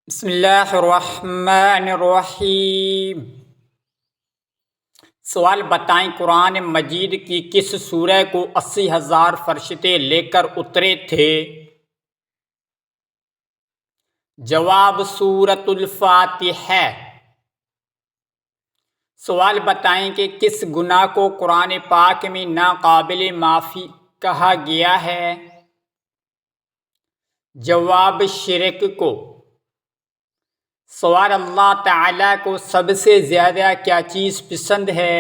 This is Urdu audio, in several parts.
بسم اللہ الرحمن الرحیم۔ سوال بتائیں، قرآن مجید کی کس سورہ کو 80,000 فرشتے لے کر اترے تھے؟ جواب سورۃ الفاتحہ۔ سوال بتائیں کہ کس گناہ کو قرآن پاک میں ناقابل معافی کہا گیا ہے؟ جواب شرک کو۔ سوال اللہ تعالیٰ کو سب سے زیادہ کیا چیز پسند ہے؟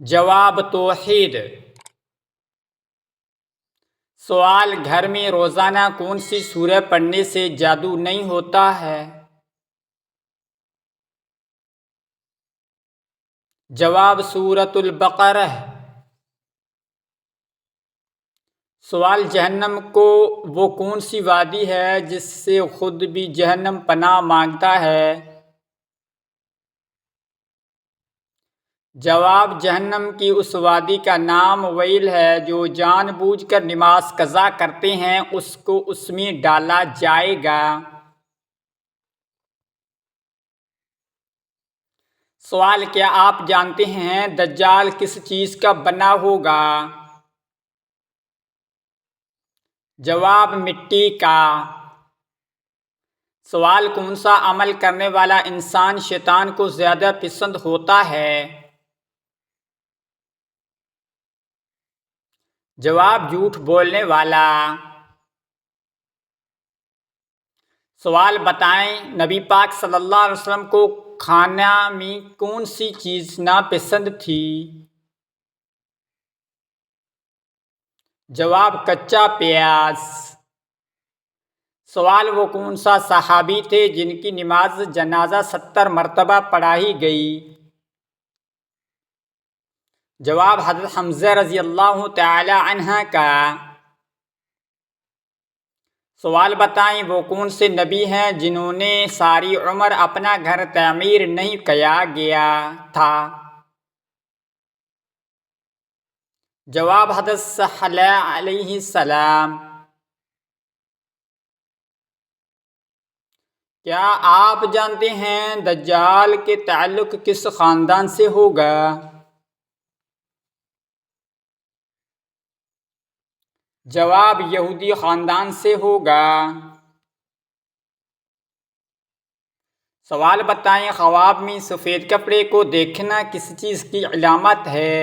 جواب توحید۔ سوال گھر میں روزانہ کون سی سورہ پڑھنے سے جادو نہیں ہوتا ہے؟ جواب سورۃ البقرہ۔ سوال جہنم کو وہ کون سی وادی ہے جس سے خود بھی جہنم پناہ مانگتا ہے؟ جواب جہنم کی اس وادی کا نام ویل ہے جو جان بوجھ کر نماز قضا کرتے ہیں اس کو اس میں ڈالا جائے گا۔ سوال کیا آپ جانتے ہیں دجال کس چیز کا بنا ہوگا؟ جواب مٹی کا۔ سوال کون سا عمل کرنے والا انسان شیطان کو زیادہ پسند ہوتا ہے؟ جواب جھوٹ بولنے والا۔ سوال بتائیں نبی پاک صلی اللہ علیہ وسلم کو کھانا میں کون سی چیز ناپسند تھی؟ جواب کچا پیاز۔ سوال وہ کون سا صحابی تھے جن کی نماز جنازہ 70 مرتبہ پڑھائی گئی؟ جواب حضرت حمزہ رضی اللہ تعالی عنہ کا۔ سوال بتائیں وہ کون سے نبی ہیں جنہوں نے ساری عمر اپنا گھر تعمیر نہیں کیا گیا تھا؟ جواب حضرت صالح علیہ السلام۔ کیا آپ جانتے ہیں دجال کے تعلق کس خاندان سے ہوگا؟ جواب یہودی خاندان سے ہوگا۔ سوال بتائیں خواب میں سفید کپڑے کو دیکھنا کس چیز کی علامت ہے؟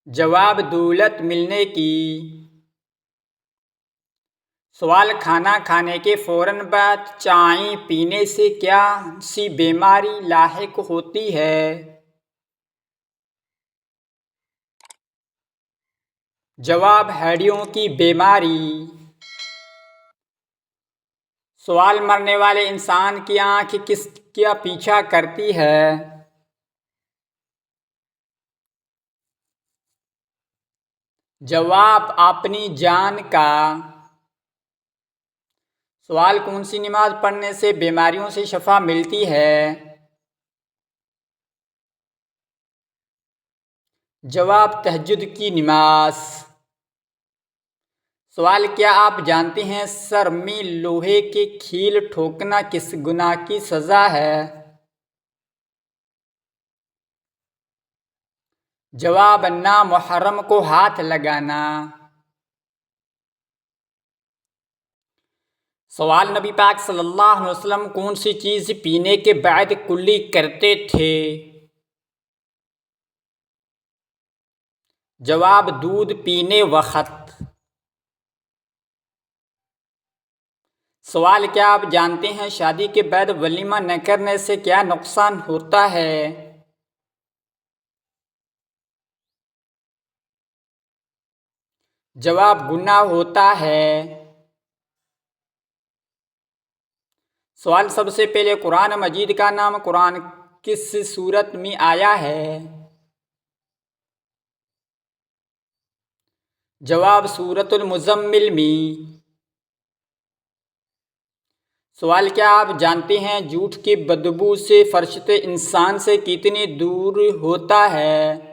جواب دولت ملنے کی۔ سوال کھانا کھانے کے فوراً بعد چائے پینے سے کیا سی بیماری لاحق ہوتی ہے؟ جواب ہڈیوں کی بیماری۔ سوال مرنے والے انسان کی آنکھ کس کا پیچھا کرتی ہے؟ جواب اپنی جان کا۔ سوال کون سی نماز پڑھنے سے بیماریوں سے شفا ملتی ہے؟ جواب تہجد کی نماز۔ سوال کیا آپ جانتے ہیں سر میں لوہے کے کھیل ٹھوکنا کس گناہ کی سزا ہے؟ جواب نامحرم کو ہاتھ لگانا۔ سوال نبی پاک صلی اللہ علیہ وسلم کون سی چیز پینے کے بعد کلی کرتے تھے؟ جواب دودھ پینے وقت۔ سوال کیا آپ جانتے ہیں شادی کے بعد ولیمہ نہ کرنے سے کیا نقصان ہوتا ہے؟ جواب گناہ ہوتا ہے۔ سوال سب سے پہلے قرآن مجید کا نام قرآن کس سورت میں آیا ہے؟ جواب سورۃ المزمل میں۔ سوال کیا آپ جانتے ہیں جھوٹ کی بدبو سے فرشتے انسان سے کتنی دور ہوتا ہے؟